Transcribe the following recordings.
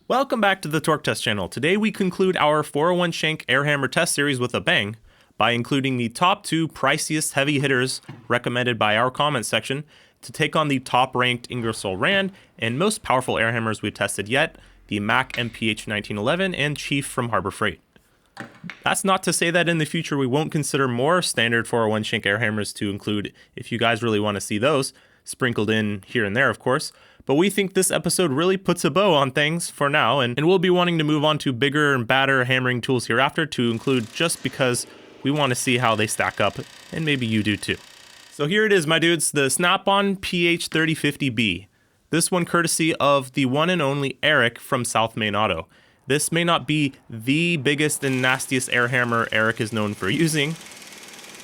Welcome back to the Torque Test channel. Today we conclude our 401 shank air hammer test series with a bang by including the top 2 priciest heavy hitters recommended by our comment section to take on the top ranked Ingersoll Rand and most powerful air hammers we've tested yet, the Matco MT2916 and Chief from Harbor Freight. That's not to say that in the future we won't consider more standard 401 shank air hammers to include if you guys really want to see those, sprinkled in here and there of course. But we think this episode really puts a bow on things for now, and we'll be wanting to move on to bigger and badder hammering tools hereafter to include just because we want to see how they stack up, and maybe you do too. So here it is, my dudes, the Snap-On PH3050B. This one courtesy of the one and only Eric from South Main Auto. This may not be the biggest and nastiest air hammer Eric is known for using,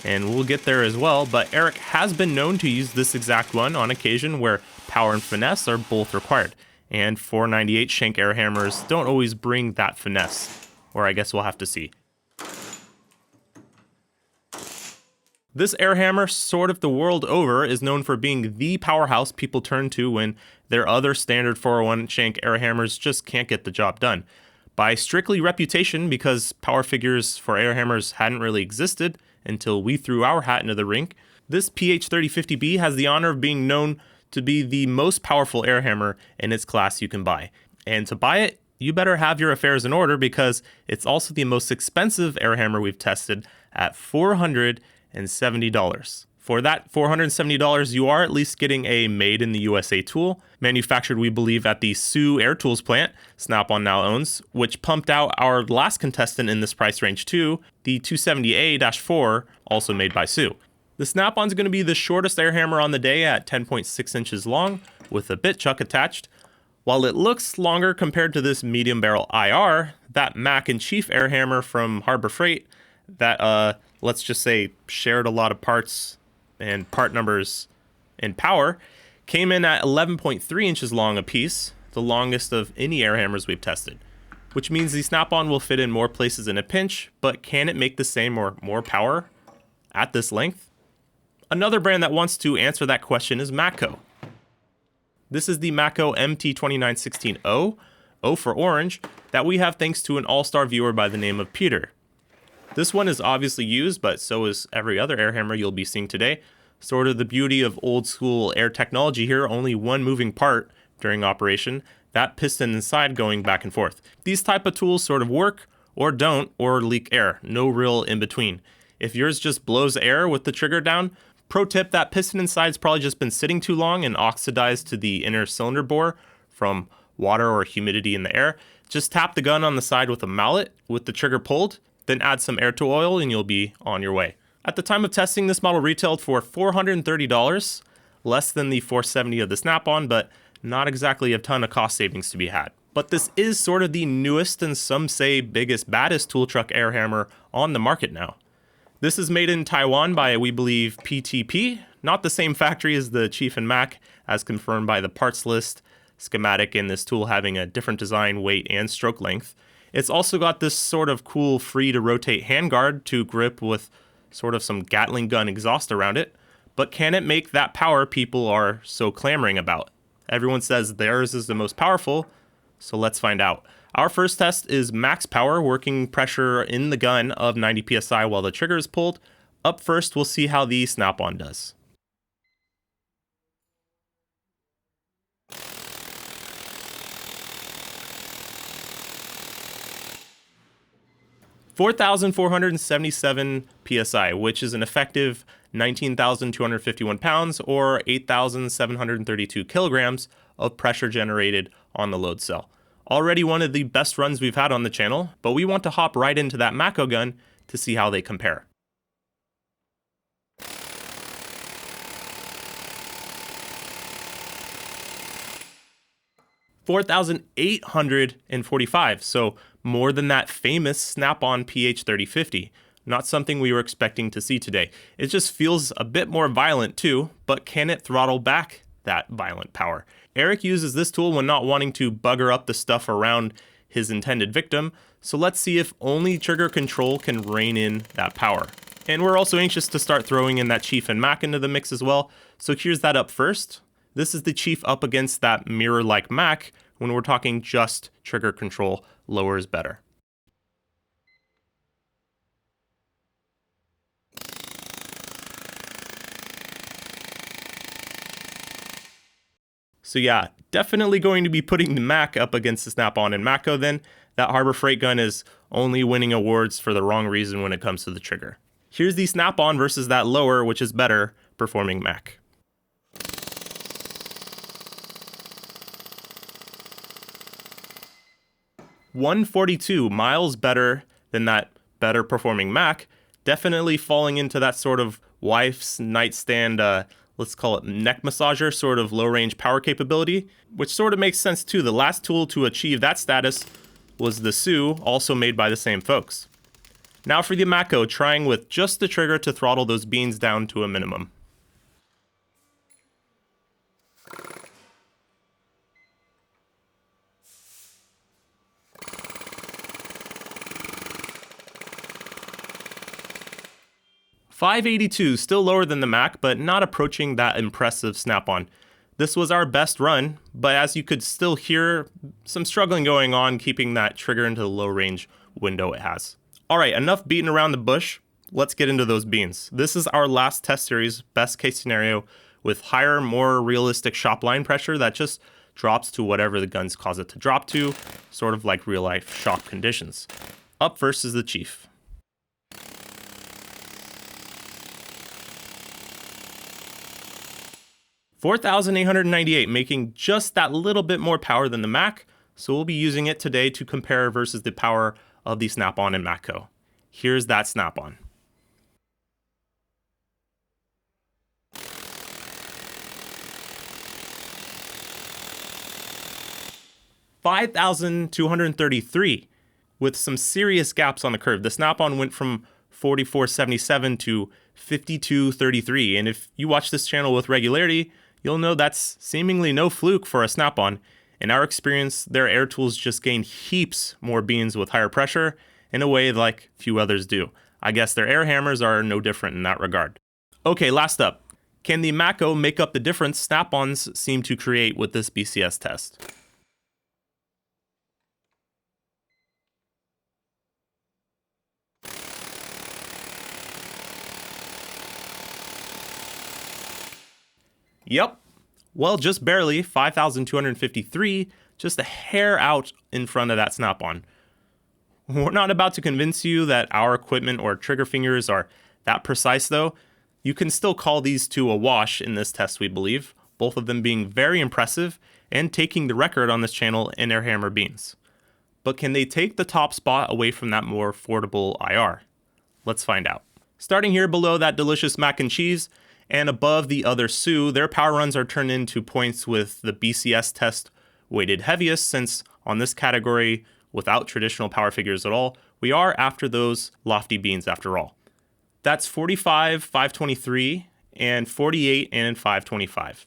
and we'll get there as well, but Eric has been known to use this exact one on occasion where power and finesse are both required, and 498 shank air hammers don't always bring that finesse, or I guess we'll have to see. This air hammer, sort of the world over, is known for being the powerhouse people turn to when their other standard 401 shank air hammers just can't get the job done. By strictly reputation, because power figures for air hammers hadn't really existed until we threw our hat into the ring, this PH3050B has the honor of being known to be the most powerful air hammer in its class you can buy. And to buy it, you better have your affairs in order because it's also the most expensive air hammer we've tested at $470. For that $470, you are at least getting a made in the USA tool, manufactured we believe at the Sioux Air Tools plant Snap-on now owns, which pumped out our last contestant in this price range too, the 270A-4, also made by Sioux. The Snap-on's going to be the shortest air hammer on the day at 10.6 inches long with a bit chuck attached. While it looks longer compared to this medium barrel IR, that Mac and Chief air hammer from Harbor Freight that let's just say shared a lot of parts and part numbers and power, came in at 11.3 inches long a piece, the longest of any air hammers we've tested. Which means the Snap-on will fit in more places in a pinch, but can it make the same or more power at this length? Another brand that wants to answer that question is Matco. This is the Matco MT2916 O for orange, that we have thanks to an all-star viewer by the name of Peter. This one is obviously used, but so is every other air hammer you'll be seeing today. Sort of the beauty of old school air technology here, only one moving part during operation, that piston inside going back and forth. These type of tools sort of work, or don't, or leak air, no real in between. If yours just blows air with the trigger down, pro tip, that piston inside's probably just been sitting too long and oxidized to the inner cylinder bore from water or humidity in the air. Just tap the gun on the side with a mallet with the trigger pulled, then add some air to oil and you'll be on your way. At the time of testing, this model retailed for $430, less than the $470 of the Snap-on, but not exactly a ton of cost savings to be had. But this is sort of the newest and some say biggest, baddest tool truck air hammer on the market now. This is made in Taiwan by, we believe, PTP, not the same factory as the Chief and Mac, as confirmed by the parts list, schematic, and this tool having a different design, weight, and stroke length. It's also got this sort of cool free to rotate handguard to grip with sort of some Gatling gun exhaust around it, but can it make that power people are so clamoring about? Everyone says theirs is the most powerful, so let's find out. Our first test is max power, working pressure in the gun of 90 psi while the trigger is pulled. Up first, we'll see how the Snap-on does. (4,477 psi, which is an effective 19,251 pounds or 8,732 kilograms of pressure generated on the load cell. Already one of the best runs we've had on the channel, but we want to hop right into that Matco gun to see how they compare. (4,845, so more than that famous Snap-on PH3050. Not something we were expecting to see today. It just feels a bit more violent too, but can it throttle back that violent power? Eric uses this tool when not wanting to bugger up the stuff around his intended victim, so let's see if only trigger control can rein in that power. And we're also anxious to start throwing in that Chief and Mac into the mix as well, so here's that up first. This is the Chief up against that mirror-like Mac, When we're talking just trigger control, lower is better. So yeah, definitely going to be putting the Mac up against the Snap-on and Matco then. That Harbor Freight gun is only winning awards for the wrong reason when it comes to the trigger. Here's the Snap-on versus that lower, which is better performing Mac. $142, miles better than that better performing Mac. Definitely falling into that sort of wife's nightstand, let's call it neck massager, sort of low range power capability, which sort of makes sense too. The last tool to achieve that status was the Sioux, also made by the same folks. Now for the Matco, trying with just the trigger to throttle those beans down to a minimum. $582, still lower than the Mac, but not approaching that impressive Snap-on. This was our best run, but as you could still hear, some struggling going on keeping that trigger into the low range window it has. Alright, enough beating around the bush, let's get into those beans. This is our last test series, best case scenario, with higher, more realistic shop line pressure that just drops to whatever the guns cause it to drop to, sort of like real life shop conditions. Up first is the Chief. $4,898, making just that little bit more power than the Mac, so we'll be using it today to compare versus the power of the Snap-on and Matco. Here's that Snap-on. $5,233, with some serious gaps on the curve. The Snap-on went from 44.77 to 52.33, and if you watch this channel with regularity, you'll know that's seemingly no fluke for a Snap-on. In our experience, their air tools just gain heaps more beans with higher pressure in a way like few others do. I guess their air hammers are no different in that regard. Okay, last up. Can the Matco make up the difference Snap-ons seem to create with this BCS test? Yep. Well, just barely, 5,253, just a hair out in front of that Snap-on. We're not about to convince you that our equipment or trigger fingers are that precise though. You can still call these two a wash in this test, we believe, both of them being very impressive and taking the record on this channel in air hammer beans. But can they take the top spot away from that more affordable IR? Let's find out. Starting here below that delicious mac and cheese, and above the other Sioux, their power runs are turned into points with the BCS test weighted heaviest, since on this category, without traditional power figures at all, we are after those lofty beans after all. That's 45, 523, and 48 and 525.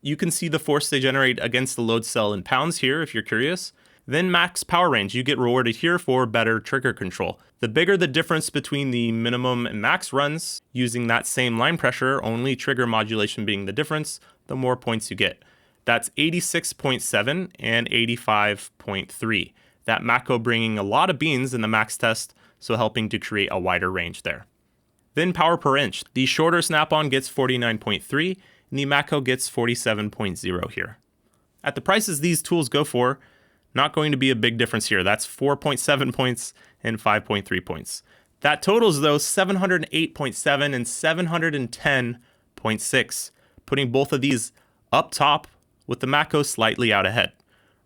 You can see the force they generate against the load cell in pounds here if you're curious. Then max power range, you get rewarded here for better trigger control. The bigger the difference between the minimum and max runs, using that same line pressure, only trigger modulation being the difference, the more points you get. That's 86.7 and 85.3. That Matco bringing a lot of beans in the max test, so helping to create a wider range there. Then power per inch. The shorter Snap-on gets 49.3, and the Matco gets 47.0 here. At the prices these tools go for, not going to be a big difference here. That's 4.7 points and 5.3 points. That totals though 708.7 and 710.6, putting both of these up top with the Matco slightly out ahead.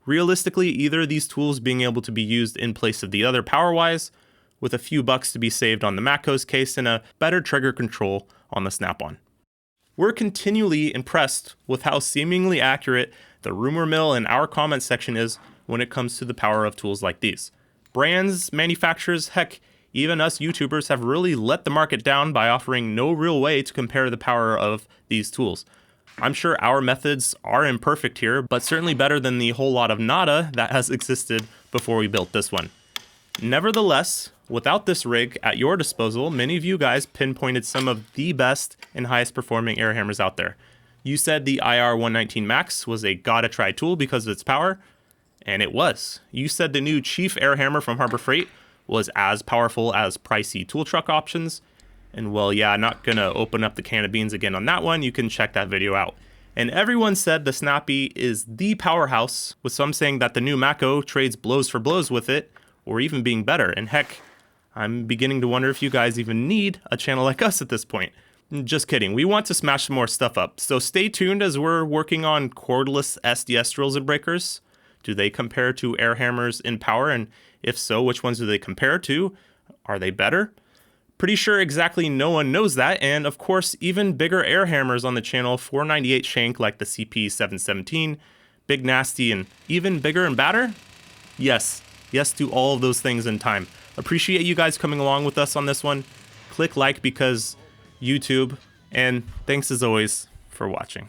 Realistically, either of these tools being able to be used in place of the other power-wise, with a few bucks to be saved on the Matco's case and a better trigger control on the Snap-on. We're continually impressed with how seemingly accurate the rumor mill in our comment section is when it comes to the power of tools like these. Brands, manufacturers, heck, even us YouTubers have really let the market down by offering no real way to compare the power of these tools. I'm sure our methods are imperfect here, but certainly better than the whole lot of nada that has existed before we built this one. Nevertheless, without this rig at your disposal, many of you guys pinpointed some of the best and highest performing air hammers out there. You said the IR119 Max was a gotta try tool because of its power. And it was. You said the new Chief air hammer from Harbor Freight was as powerful as pricey tool truck options. And well, yeah, not gonna open up the can of beans again on that one. You can check that video out. And everyone said the Snappy is the powerhouse, with some saying that the new Matco trades blows for blows with it, or even being better. And heck, I'm beginning to wonder if you guys even need a channel like us at this point. Just kidding, we want to smash some more stuff up. So stay tuned as we're working on cordless SDS drills and breakers. Do they compare to air hammers in power? And if so, which ones do they compare to? Are they better? Pretty sure exactly no one knows that. And of course, even bigger air hammers on the channel, 498 shank like the CP717, big nasty, and even bigger and badder? Yes to all of those things in time. Appreciate you guys coming along with us on this one. Click like because YouTube, and thanks as always for watching.